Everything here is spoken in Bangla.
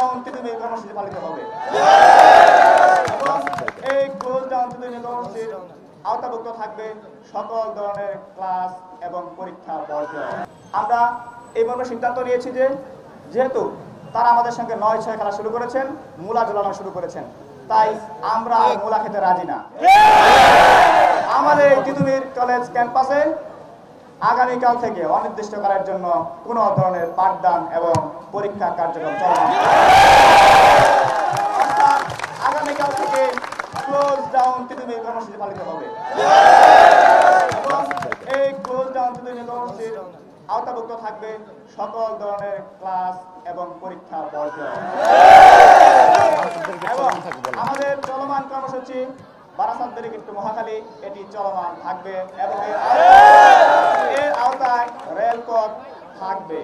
ডাউন তিতুমির কর্মসূচি পালিত হবে। এই ক্লোজ ডাউন তিতুমির কর্মসূচির আওতাভুক্ত থাকবে সকল ধরনের ক্লাস এবং পরীক্ষা বর্জন। আমরা এই মর্মে সিদ্ধান্ত নিয়েছি যে যেহেতু তারা আমাদের সঙ্গে ৯-৬ খেলা শুরু করেছেন, মূলা ঝোলানো শুরু করেছেন, তাই আমরা মূলা খেতে রাজি না। আমাদের এই তিতুমির কলেজ ক্যাম্পাসে আগামীকাল থেকে অনির্দিষ্টকালের জন্য কোনো ধরনের পাঠদান এবং পরীক্ষা কার্যক্রম চলবে না। অর্থাৎ আগামীকাল থেকে ক্লোজ ডাউন তিতুমির কর্মসূচি পালিত হবে। এই ক্লোজ ডাউন তিতুমির কর্মসূচির আওতাভুক্ত থাকবে সকল ধরনের ক্লাস এবং পরীক্ষা বর্জন। এবং আমাদের চলমান কর্মসূচি বারাসাত কিন্তু মহাখালী এটি চলমান থাকবে এবং এর আওতায় রেলপথ থাকবে।